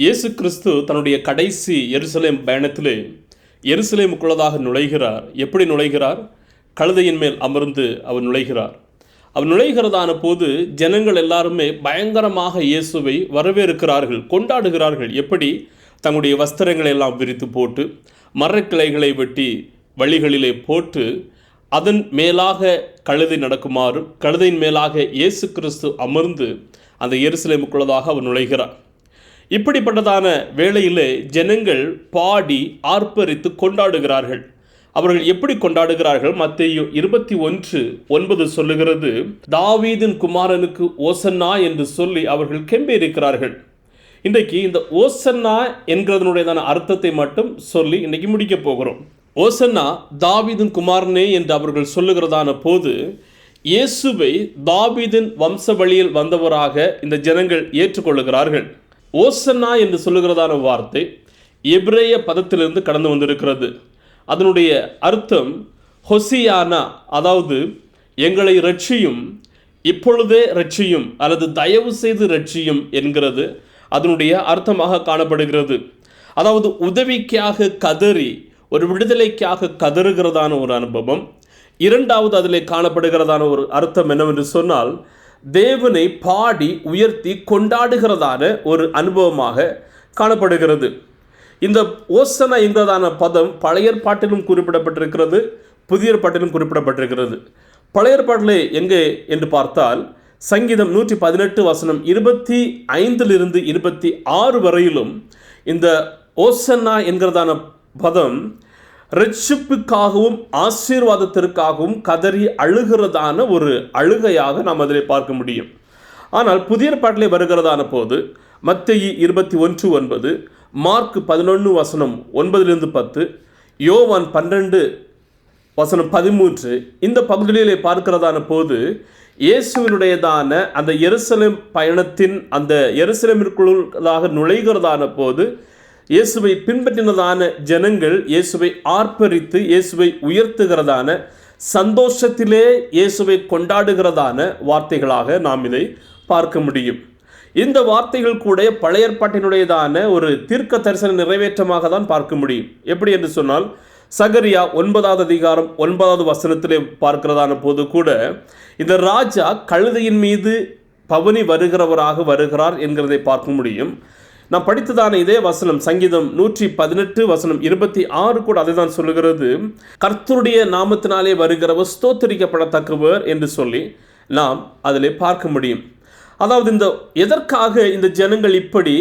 இயேசு கிறிஸ்து தன்னுடைய கடைசி எருசலேம் பயணத்திலே எருசலேமுக்குள்ளதாக நுழைகிறார். எப்படி நுழைகிறார்? கழுதையின் மேல் அமர்ந்து அவர் நுழைகிறார். அவர் நுழைகிறதான போது ஜனங்கள் எல்லாருமே பயங்கரமாக இயேசுவை வரவேற்கிறார்கள், கொண்டாடுகிறார்கள். எப்படி? தங்களுடைய வஸ்திரங்களை எல்லாம் விரித்து போட்டு, மரக்கிளைகளை வெட்டி வழிகளிலே போட்டு, அதன் மேலாக கழுதை நடக்குமாறும், கழுதையின் மேலாக இயேசு கிறிஸ்து அமர்ந்து அந்த எருசலேமுக்குள்ளதாக அவர் நுழைகிறார். இப்படிப்பட்டதான வேளையிலே ஜனங்கள் பாடி ஆர்ப்பரித்து கொண்டாடுகிறார்கள். அவர்கள் எப்படி கொண்டாடுகிறார்கள்? மத்தேயு 21:9 சொல்லுகிறது, தாவீதின் குமாரனுக்கு ஓசன்னா என்று சொல்லி அவர்கள் கெம்பீரிக்கிறார்கள். இன்றைக்கு இந்த ஓசன்னா என்கிறதனுடையதான அர்த்தத்தை மட்டும் சொல்லி இன்றைக்கி முடிக்கப் போகிறோம். ஓசன்னா தாவீதின் குமாரனே என்று அவர்கள் சொல்லுகிறதான போது இயேசுவை தாவீதின் வம்ச வழியில் வந்தவராக இந்த ஜனங்கள் ஏற்றுக்கொள்ளுகிறார்கள். ஓசன்னா என்று சொல்லுகிறதான வார்த்தை எபிரேய பதத்திலிருந்து கடந்து வந்திருக்கிறது. அதனுடைய அர்த்தம் ஹொசியானா, அதாவது எங்களை ரட்சியும், இப்பொழுதே ரட்சியும் அல்லது தயவு செய்து ரட்சியும் என்கிறது அதனுடைய அர்த்தமாக காணப்படுகிறது. அதாவது உதவிக்காக கதறி, ஒரு விடுதலைக்காக கதறுகிறதான ஒரு அனுபவம். இரண்டாவது அதில் காணப்படுகிறதான ஒரு அர்த்தம் என்னவென்று சொன்னால், தேவனை பாடி உயர்த்தி கொண்டாடுகிறதான ஒரு அனுபவமாக காணப்படுகிறது. இந்த ஓசனா என்கிறதான பதம் பழைய ஏற்பாட்டிலும் குறிப்பிடப்பட்டிருக்கிறது, புதிய ஏற்பாட்டிலும் குறிப்பிடப்பட்டிருக்கிறது. பழைய ஏற்பாட்டிலே எங்கே என்று பார்த்தால், சங்கீதம் 118:25 26 வரையிலும் இந்த ஓசன்னா என்கிறதான பதம் ரட்சிப்புக்காகவும் ஆசீர்வாதத்திற்காகவும் கதறி அழுகிறதான ஒரு அழுகையாக நாம் அதில் பார்க்க முடியும். ஆனால் புதிய ஏற்பாட்டிலே வருகிறதான போது மத்தேயு 21:9, மார்க் 11:9-10, யோவான் 12:13 இந்த பகுதிகளிலே பார்க்கிறதான போது இயேசுவினுடையதான அந்த எருசலேம் பயணத்தின் அந்த எருசலேமிற்குள்ளாக நுழைகிறதான போது இயேசுவை பின்பற்றினதான ஜனங்கள் இயேசுவை ஆர்ப்பரித்து இயேசுவை உயர்த்துகிறதான, சந்தோஷத்திலே இயேசுவை கொண்டாடுகிறதான வார்த்தைகளாக நாம் இதை பார்க்க முடியும். இந்த வார்த்தைகள் கூட பழைய ஏற்பாட்டினுடையதான ஒரு தீர்க்க தரிசன நிறைவேற்றமாக தான் பார்க்க முடியும். எப்படி என்று சொன்னால், சகரியா 9:9 பார்க்கிறதான போது கூட இந்த ராஜா கழுதையின் மீது பவனி வருகிறார் என்கிறதை பார்க்க முடியும். நாம் படித்ததான இதே வசனம் சங்கீதம் 118:26 கூட அதை தான் சொல்லுகிறது, கர்த்தருடைய நாமத்தினாலே வருகிறவர் ஸ்தோத்திரிக்கப்படத்தக்கவர் என்று சொல்லி நாம் அதிலே பார்க்க முடியும். அதாவது இந்த எதற்காக இந்த ஜனங்கள் இப்படி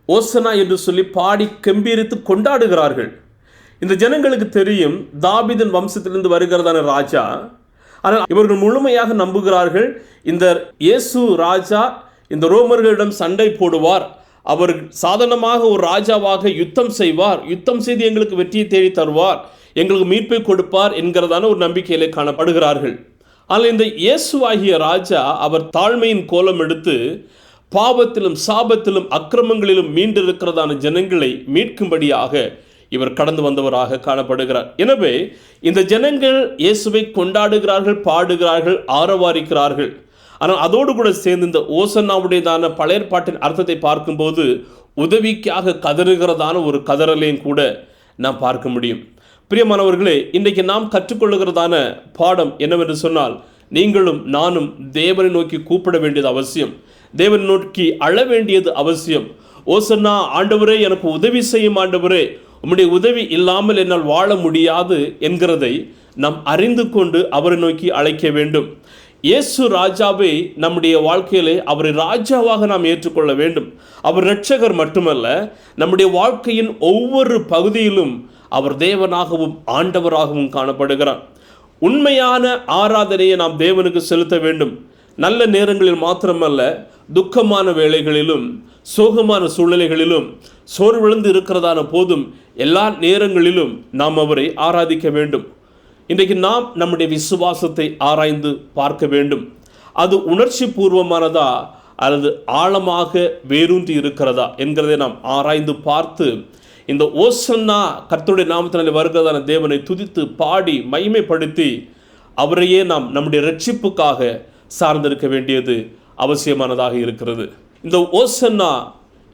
ஓசனா என்று சொல்லி பாடி கம்பீரித்து கொண்டாடுகிறார்கள்? இந்த ஜனங்களுக்கு தெரியும் தாவீதின் வம்சத்திலிருந்து வருகிறதான ராஜா. ஆனால் இவர்கள் முழுமையாக நம்புகிறார்கள், இந்த இயேசு ராஜா இந்த ரோமர்களிடம் சண்டை போடுவார், அவர் சாதாரணமாக ஒரு ராஜாவாக யுத்தம் செய்வார், யுத்தம் செய்து எங்களுக்கு வெற்றியை தேடி தருவார், எங்களுக்கு மீட்பை கொடுப்பார் என்கிறதான ஒரு நம்பிக்கையிலே காணப்படுகிறார்கள். ஆனால் இந்த இயேசுவாகிய ராஜா அவர் தாழ்மையின் கோலம் எடுத்து பாவத்திலும் சாபத்திலும் அக்கிரமங்களிலும் மீண்டிருக்கிறதான ஜனங்களை மீட்கும்படியாக இவர் கடந்து வந்தவராக காணப்படுகிறார். எனவே இந்த ஜனங்கள் இயேசுவை கொண்டாடுகிறார்கள், பாடுகிறார்கள், ஆரவாரிக்கிறார்கள். ஆனால் அதோடு கூட சேர்ந்து இந்த ஓசன்னாவுடையதான பழைய ஏற்பாட்டின் அர்த்தத்தை பார்க்கும்போது உதவிக்காக கதறுகிறதான ஒரு கதறலையும் கூட நாம் பார்க்க முடியும். பிரியமானவர்களே, இன்றைக்கு நாம் கற்றுக்கொள்ளுகிறதான பாடம் என்னவென்று சொன்னால், நீங்களும் நானும் தேவனை நோக்கி கூப்பிட வேண்டியது அவசியம், தேவனை நோக்கி அழ வேண்டியது அவசியம். ஓசன்னா, ஆண்டவரே எனக்கு உதவி செய்யும் ஆண்டவரே, உம்முடைய உதவி இல்லாமல் என்னால் வாழ முடியாது என்கிறதை நாம் அறிந்து கொண்டு அவரை நோக்கி அழைக்க வேண்டும். இயேசு ராஜாவை நம்முடைய வாழ்க்கையிலே அவரை ராஜாவாக நாம் ஏற்றுக்கொள்ள வேண்டும். அவர் இரட்சகர் மட்டுமல்ல, நம்முடைய வாழ்க்கையின் ஒவ்வொரு பகுதியிலும் அவர் தேவனாகவும் ஆண்டவராகவும் காணப்படுகிறார். உண்மையான ஆராதனையை நாம் தேவனுக்கு செலுத்த வேண்டும். நல்ல நேரங்களில் மாத்திரமல்ல, துக்கமான வேளைகளிலும் சோகமான சூழ்நிலைகளிலும் சோர்விழந்து இருக்கிறதான போதும் எல்லா நேரங்களிலும் நாம் அவரை ஆராதிக்க வேண்டும். இன்றைக்கு நாம் நம்முடைய விசுவாசத்தை ஆராய்ந்து பார்க்க வேண்டும். அது உணர்ச்சி பூர்வமானதா அல்லது ஆழமாக வேரூன்றி இருக்கிறதா என்கிறதை நாம் ஆராய்ந்து பார்த்து இந்த ஓசன்னா கர்த்தருடைய நாமத்தினாலே வருகிறதான தேவனை துதித்து பாடி மகிமைப்படுத்தி அவரையே நாம் நம்முடைய ரட்சிப்புக்காக சார்ந்திருக்க வேண்டியது அவசியமானதாக இருக்கிறது. இந்த ஓசன்னா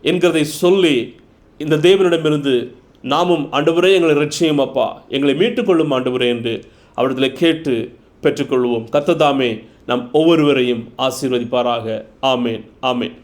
என்கிறதை சொல்லி இந்த தேவனிடமிருந்து நாமும் ஆண்டவரே எங்களை ரட்சியும் அப்பா, எங்களை மீட்டுக்கொள்ளும் ஆண்டவரே என்று அவரிடத்தில் கேட்டு பெற்றுக்கொள்வோம். கர்த்தர் தாமே நம் ஒவ்வொருவரையும் ஆசீர்வதிப்பாராக. ஆமேன், ஆமேன்.